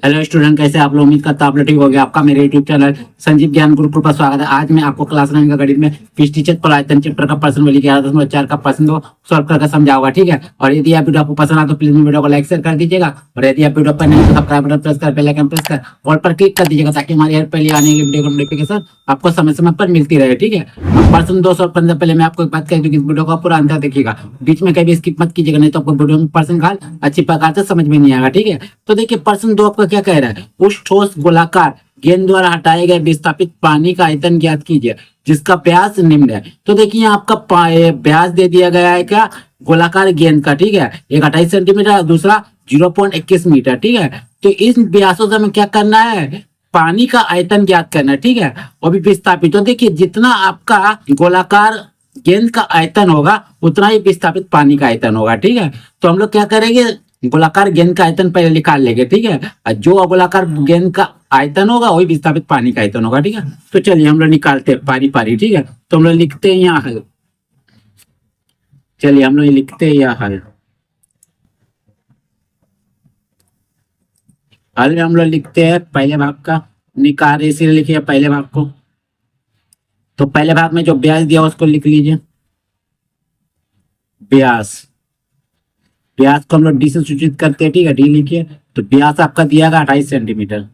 Hello student, कैसे आप लोग? उम्मीद करता हूं आप लोग ठीक हो गया। आपका मेरे यूट्यूब चैनल संजीव ज्ञान गुरुकुल पर स्वागत है। आज मैं आपको क्लास 9 का गणित में फिश टीचर परायतन चैप्टर का प्रश्न वाली 11.4 का प्रश्न दो सॉल्व करके समझाऊंगा, ठीक है। और यदि आप वीडियो आपको पसंद आए तो प्लीज वीडियो को लाइक शेयर कर दीजिएगा। और यदि आप वीडियो पर नहीं तो सब्सक्राइब बटन प्रेस कर बेल आइकन प्रेस कर ऑल पर क्लिक कर दीजिएगा, ताकि हमारी हर पहले आने की वीडियो का नोटिफिकेशन आपको समय समय पर मिलती रहे, ठीक है। प्रश्न 2 सॉल्व करने से पहले मैं आपको एक बात कह दूं कि इस वीडियो को पूरा अंतर देखिएगा, बीच में कभी स्किप मत कीजिएगा, नहीं तो आपको वीडियो में प्रश्न काल अच्छी प्रकार से समझ में नहीं आएगा, ठीक है। तो देखिए प्रश्न 2 आपका क्या कह रहा है, उस ठोस गोलाकार गेंद द्वारा हटाए गए विस्थापित पानी का आयतन ज्ञात कीजिए जिसका व्यास निम्न है। तो देखिए आपका व्यास दे दिया गया है क्या, गोलाकार गेंद का, ठीक है। एक 28 सेंटीमीटर, दूसरा 0.21 मीटर, ठीक है। तो इस व्यासों से हमें क्या करना है, पानी का आयतन ज्ञात करना है, ठीक है। और भी विस्थापित, तो देखिए जितना आपका गोलाकार गेंद का आयतन होगा उतना ही विस्थापित पानी का आयतन होगा, ठीक है। तो हम लोग क्या करेंगे, गोलाकार गेंद का आयतन पहले निकाल लेंगे, ठीक है। और जो गोलाकार गेंद का आयतन होगा वही विस्थापित पानी का आयतन होगा, ठीक है। तो चलिए हम लोग निकालते हैं पारी पारी, ठीक है। तो हम लोग लिखते हैं यहाँ हल, चलिए हम लोग लिखते हैं यहाँ हल। हल में हम लोग लिखते हैं पहले भाग का निकाल, इसीलिए लिखिए पहले भाग को। तो पहले भाग में जो ब्याज दिया उसको लिख लीजिए, ब्यास। ब्यास को हम लोग डी से सूचित करते हैं, ठीक है, डी लिखिए। तो ब्यास आपका दिया गया 28 सेंटीमीटर,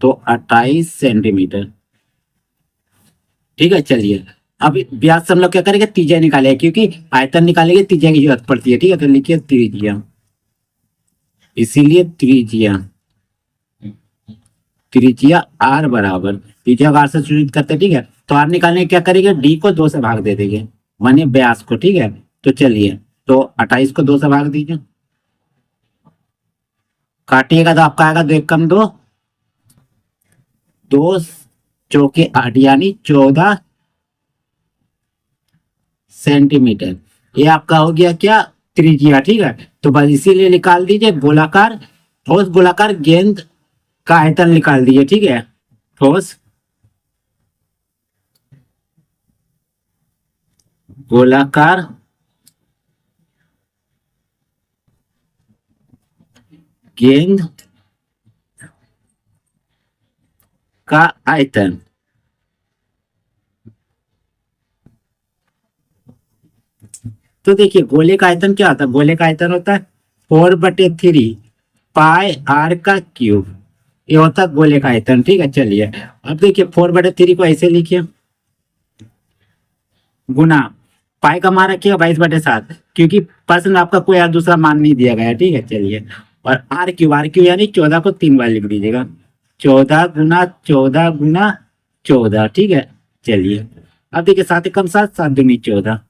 तो 28 सेंटीमीटर, ठीक है। चलिए अब व्यास से हम लोग क्या करेंगे, त्रिज्या निकालेंगे, क्योंकि आयतन निकालेंगे त्रिज्या की जरूरत पड़ती है, ठीक है। तो लिखिए त्रिज्या, इसीलिए त्रिज्या, त्रिज्या आर बराबर, त्रिज्या आर से सूचित करते हैं, ठीक है। तो आर निकालने के क्या करेंगे, डी को 2 से भाग दे देंगे, माने व्यास को, ठीक है। तो चलिए, तो 28 को 2 से भाग दीजिए, काटिएगा तो आपका आएगा 2 एकम 2, 2 चौके 8 यानी 14 सेंटीमीटर। ये आपका हो गया क्या, त्रिज्या, ठीक है। तो बस इसीलिए निकाल दीजिए गोलाकार, ठोस गोलाकार गेंद का आयतन निकाल दीजिए, ठीक है। ठोस गोलाकार गेंद का आयतन, तो देखिए गोले का आयतन क्या होता है, गोले का आयतन होता है 4/3 पाई आर का क्यूब, ये होता है गोले का आयतन, ठीक है। चलिए अब देखिए 4/3 को ऐसे लिखिए, गुना पाई का मान रखिएगा 22/7, क्योंकि प्रश्न आपका कोई और दूसरा मान नहीं दिया गया है, ठीक है। चलिए और आर क्यूब यानी 14 को 3 बार लिख दीजिएगा, 14 गुना 14 गुना 14, ठीक है। चलिए अब देखिए 7 एकम 7, 7 दूनी 14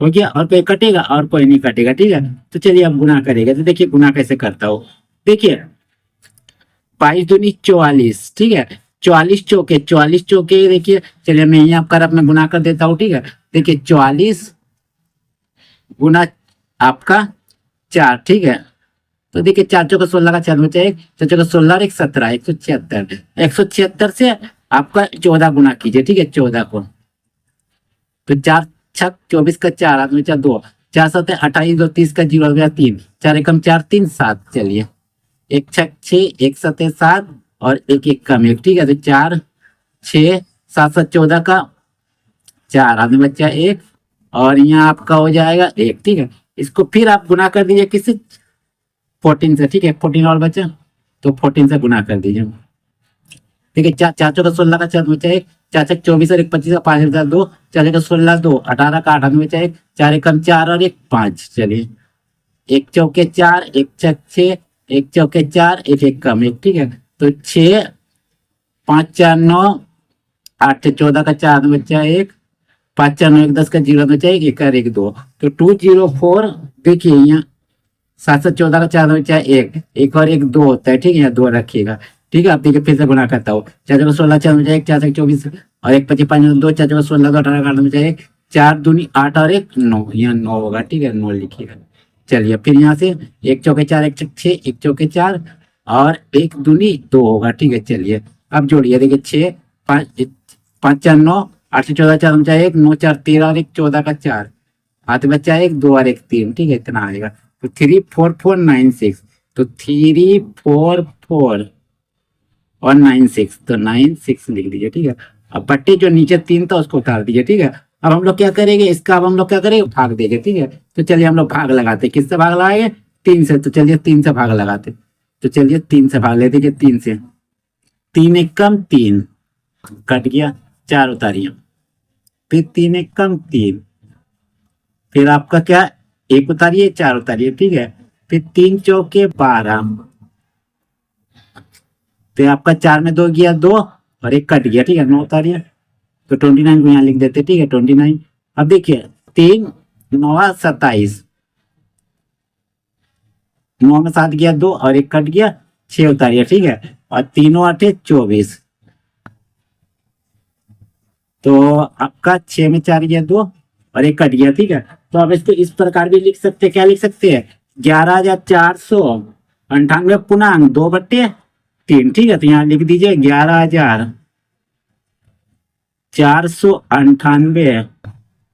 हो गया, और कोई कटेगा और कोई नहीं कटेगा, ठीक है। तो चलिए अब गुना करेगा, तो देखिए गुना कैसे करता हूँ, देखिए 22 दूनी 44, ठीक है। 44 चौके, 44 चौके, देखिए चलिए मैं यहाँ कर अब मैं गुना कर देता हूँ, ठीक है। देखिए 44 गुना आपका 4, ठीक है। तो देखिए 4 चौका 16 का 4 बचा 1, 4 चौका 16 और 1 17, 176, 176 से आपका 14 गुना कीजिए, ठीक है, 14 को। तो 4 छक 24 का 4 हाथ में 2, 4 7 28, 2 30 का 0 हो गया 3, 4 एकम 4 3 7, चलिए 1 छक 6, 1 7 7 और 1 1 कम 1, ठीक है। तो 4 6 7 7 14 का 4 हाथ में बच्चा 1, और यहाँ आपका हो जाएगा 1, ठीक है। इसको फिर आप गुना कर दीजिए किससे, 14 से, ठीक है। 14 और बचा, तो 14 से गुना कर दीजिए, ठीक है। 4 4 चौका 16 का 4 बचा 1, 4 छक 24 और 1 25 का 5 हजार 2, 4 का 16 2, 18 का 8 में बचा 1, 4 एकम 4 और 1 5, चलिए 1 चौके 4, 1 छक 6, 1 चौके 4, 1 1 कम 1, ठीक है। तो 6 5 4 9, 8 14 का 4 में बचा 1, 5 4 9 1 10 का 0 में बचा 1, 1 और 1 2, तो 204, देखिए यहाँ 7 7 14 का 4 में बचा 1, 1 और 1 2 होता है, ठीक है। यहाँ 2 रखिएगा, ठीक है। आप देखिए फिर से गुना करता हूँ, 4 चौका 16 4 में 1, 4 छक 24 और 1 25 5 2, 4 चौका 16 18 का 8 में 1, 4 दूनी 8 और 1 9, यहाँ 9 होगा, ठीक है, 9 लिखिएगा। चलिए फिर यहाँ से 1 चौके 4, 1 छक 6, 1 चौके 4 और 1 दूनी 2 होगा, ठीक है। चलिए अब जोड़िए, देखिए 6 5 5 4 9, 8 से 14 4 में 1, 9 4 13 और 1 14 का 4, हाथ बचा 1 2 और 1 3, ठीक है, इतना आएगा। तो 34496, तो 344 और 9 6, तो 9 6 लिख दीजिए, ठीक है। अब पट्टी जो नीचे 3 था उसको उतार दीजिए, ठीक है। अब हम लोग क्या करेंगे, इसका अब हम लोग क्या करेंगे, भाग देंगे, ठीक है। तो चलिए हम लोग भाग लगाते हैं, किससे भाग लगाएंगे, 3 से। तो चलिए 3 से भाग लगाते, तो चलिए 3 से भाग लेते, 3 से, 3 एकम 3 कट गया, 4 उतारिए, फिर 3 एकम 3, फिर आपका क्या, 1 उतारिए, 4 उतारिए, ठीक है। फिर 3 चौके 12, फिर आपका 4 में 2 गया 2 और 1 कट गया, ठीक है, 9 उतारिए। तो 29 को यहाँ लिख देते, ठीक है, 29। अब देखिए 3 9 27, 9 में 7 गया 2 और 1 कट गया, 6 उतारिए, ठीक है। और 3 8 24, तो आपका 6 में 4 गया 2 और 1 कट गया, ठीक है। तो अब इसको इस प्रकार भी लिख सकते हैं, क्या लिख सकते हैं, 11,498 पूर्णांक 2/3, ठीक है। तो यहाँ लिख दीजिए 11,498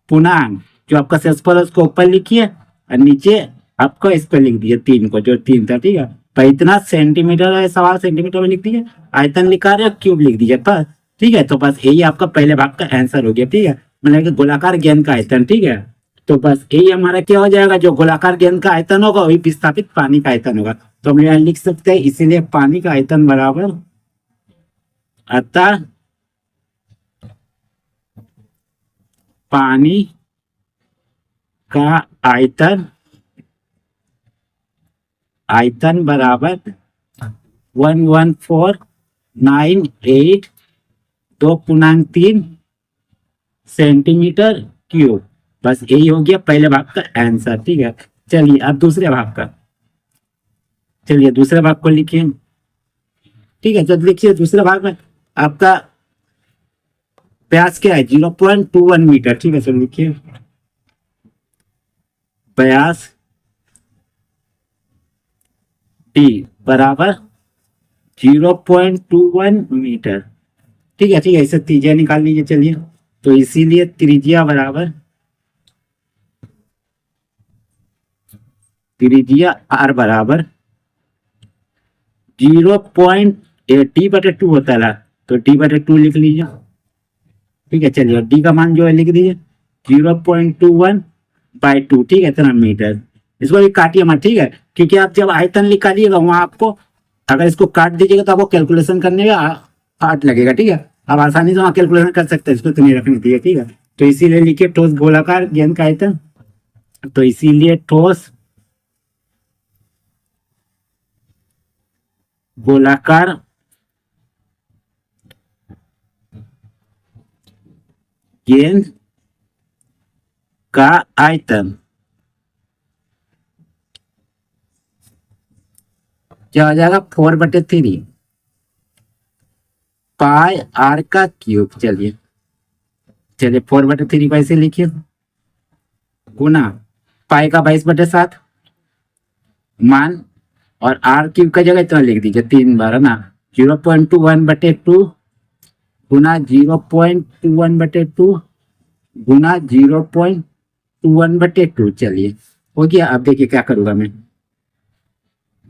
पूर्णांक, जो आपका शेषफल उसको ऊपर लिखिए और नीचे आपको इस पर लिख दीजिए 3 को, जो 3 था, ठीक है। पर इतना सेंटीमीटर है, सवाल सेंटीमीटर में लिख दीजिए, आयतन लिखा रहे क्यूब लिख दीजिए बस, ठीक है। तो बस यही आपका पहले भाग का आंसर हो गया, ठीक है, मतलब कि गोलाकार गेंद का आयतन, ठीक है। तो बस यही हमारा क्या हो जाएगा, जो गोलाकार गेंद का आयतन होगा वही विस्थापित पानी का आयतन होगा। तो हम यहाँ लिख सकते हैं, इसीलिए पानी का आयतन बराबर, अतः पानी का आयतन बराबर 11498 2.3 सेंटीमीटर क्यूब। बस यही हो गया पहले भाग का आंसर, ठीक है। चलिए अब दूसरे भाग का, चलिए दूसरे भाग को लिखिए, ठीक है। तो देखिए दूसरे भाग में आपका व्यास क्या है, 0.21 मीटर, ठीक है। चलो लिखिए व्यास डी बराबर 0.21 मीटर, ठीक है, ठीक है। इसे त्रिज्या निकाल लीजिए, चलिए। तो इसीलिए त्रिज्या बराबर, त्रिज्या आर बराबर 0.d/2 होता है, तो d/2 लिख लीजिए, ठीक है। चलिए डी का मान जो है लिख दीजिए 0.21/2, ठीक है, इतना मीटर। इसको भी काटिए मत, ठीक है, क्योंकि आप जब आयतन निकालिएगा वहां आपको अगर इसको काट दीजिएगा तो आपको कैलकुलेशन करने में हार्ड लगेगा, ठीक है। आप आसानी से वहां कैलकुलेशन कर सकते हैं, इसको तो नहीं रखनी चाहिए, ठीक है। तो इसीलिए लिखिए ठोस गोलाकार गेंद का आयतन, तो इसीलिए ठोस गोलाकार गेंद का आयतन क्या हो जाएगा, 4/3 पाई आर का क्यूब। चलिए 4/3 को ऐसे लिखिए, गुना पाई का 22/7 मान, और आर क्यूब का जगह इतना लिख दीजिए 3 बार, है ना। 0.21/2 गुना 0.21/2 गुना 0.21/2। चलिए हो गया। अब देखिए क्या करूंगा मैं,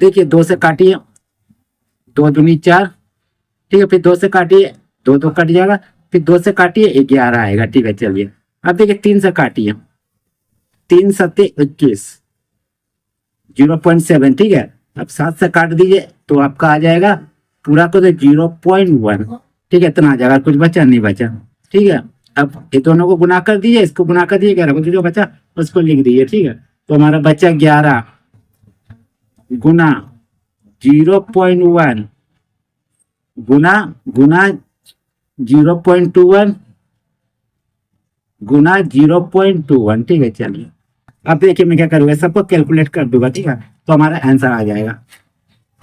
देखिए 2 से काटिए, 2 दूनी 4, ठीक है। फिर 2 से काटिए, 2 2 कट जाएगा, फिर 2 से काटिए 11 आएगा, ठीक है। चलिए अब देखिए 3 से काटिए, 3 7 21, 0.7, ठीक है। अब 7 से काट दीजिए तो आपका आ जाएगा पूरा को तो 0.1, ठीक है, इतना आ जाएगा, कुछ बचा नहीं बचा, ठीक है। अब ये दोनों को गुना कर दीजिए, इसको गुना कर दीजिए, 11 को, जो बचा उसको लिख दीजिए, ठीक है। तो हमारा बचा 11 गुना 0.1 गुना 0.21 गुना 0.21, ठीक है। चलिए अब देखिए मैं क्या करूँगा, सबको कैलकुलेट कर दूंगा, ठीक है, तो हमारा आंसर आ जाएगा।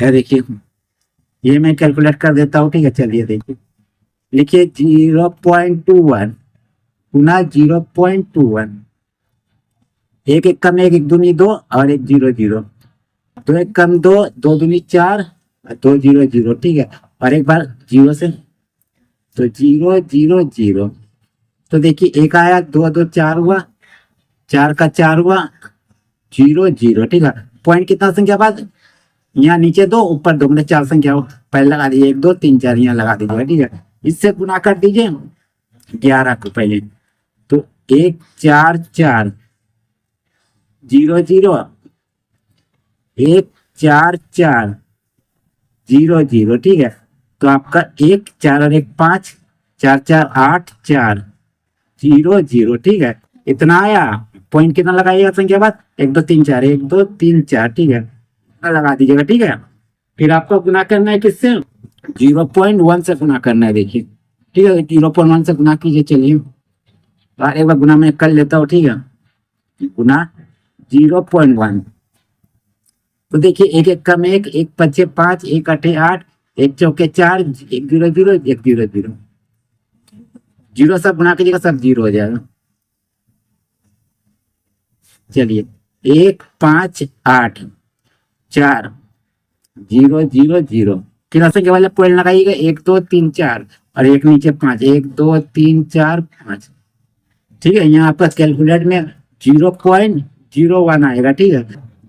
क्या देखिए ये मैं कैलकुलेट कर देता हूँ, ठीक है। चलिए देखिए, लिखिए 0.21 गुना 0.21, एक एक कम, एक दूनी 2 और 1 0 0, 2 1 कम 2, 2 दूनी 4 और 2 0 0, ठीक है। और एक बार 0 से, तो 0 0 0, तो देखिए 1 आया, 2 2 4 हुआ, 4 का 4 हुआ, 0 0, ठीक है। पॉइंट कितना संख्या बाद यहाँ नीचे 2 ऊपर 2 मतलब 4 संख्या हो, पहले लगा दीजिए 1 2 3 4 यहाँ लगा दीजिएगा, ठीक है। इससे गुना कर दीजिए 11 को पहले, तो 1 4 4 0 0 1 4 4 0 0, ठीक है। तो आपका 1 4 और 1 5 4 4 8 4 0 0, ठीक है। इतना आया। पॉइंट कितना लगाइएगा संख्या बाद 1 2 3 4 1 2 3 4, ठीक है, लगा दीजिएगा, ठीक है। फिर आपको गुना करना है किससे? 0.1 से गुना करना है, देखिए, ठीक है। 0.1 से गुना कीजिए, चलिए एक बार गुना मैं कर लेता हूँ, ठीक है। गुना 0.1, तो देखिए 1 1 कम 1 1 5 5 1 8 8 1 चौके 4 1 0 0 1 0 0, जीरो सब गुना कीजिएगा सब 0 हो जाएगा। चलिए 1 5 8 4 0 0 0, कितना संख्या वाले पॉइंट लगाइएगा 1 2 3 4 और एक नीचे 5 1 2 3 4 5, ठीक है। यहाँ आपका कैलकुलेट में 0.01 आएगा, ठीक है,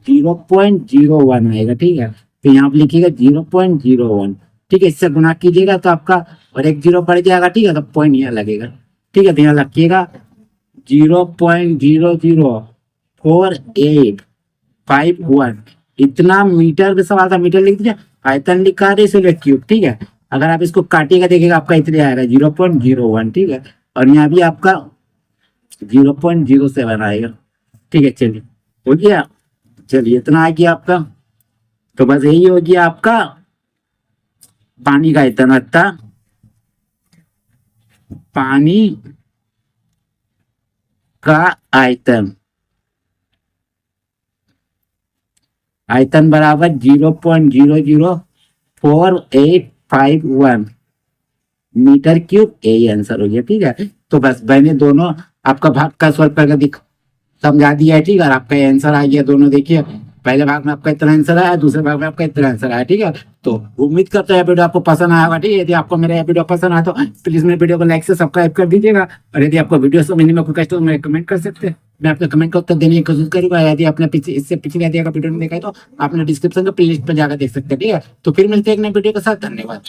0.01 आएगा, ठीक है। तो यहाँ पे लिखिएगा 0.01, ठीक है। इससे गुना कीजिएगा तो आपका और 1 0 पड़ जाएगा, ठीक है, तो पॉइंट यहाँ लगेगा, ठीक है। तो यहाँ रखिएगा 0.004851, इतना मीटर का सवाल था, मीटर लिख दीजिए, आयतन लिखा है इसलिए क्यूब, ठीक है। अगर आप इसको काटिएगा देखिएगा आपका इतने आएगा 0.01, ठीक है। और यहाँ भी आपका 0.07 आएगा, ठीक है। चलिए हो गया, चलिए इतना आ गया आपका। तो बस यही हो गया आपका पानी का आयतन, अर्थात पानी का आयतन, आयतन बराबर 0.00481 मीटर क्यूब, यही आंसर हो गया, ठीक है। तो बस मैंने दोनों आपका भाग का सॉल्व करके समझा दिया है, ठीक है। और आपका आंसर आ गया दोनों, देखिए पहले भाग में आपका इतना आंसर आया, दूसरे भाग में आपका इतना आंसर आया, ठीक है। तो उम्मीद करता है वीडियो आपको पसंद आया होगा, ठीक है। यदि आपको मेरा वीडियो पसंद आया तो प्लीज मेरे वीडियो को लाइक से सब्सक्राइब कर दीजिएगा। और यदि आपको वीडियो समझने में कोई कष्ट हो तो मैं कमेंट कर सकते हैं, मैं आपके कमेंट का उत्तर देने की कोशिश करूंगा। यदि आपने इससे पिछले यदि वीडियो नहीं देखा है तो आपने डिस्क्रिप्शन का प्लेलिस्ट पर जाकर देख सकते हैं, ठीक है। तो फिर मिलते हैं एक नए वीडियो के साथ, धन्यवाद।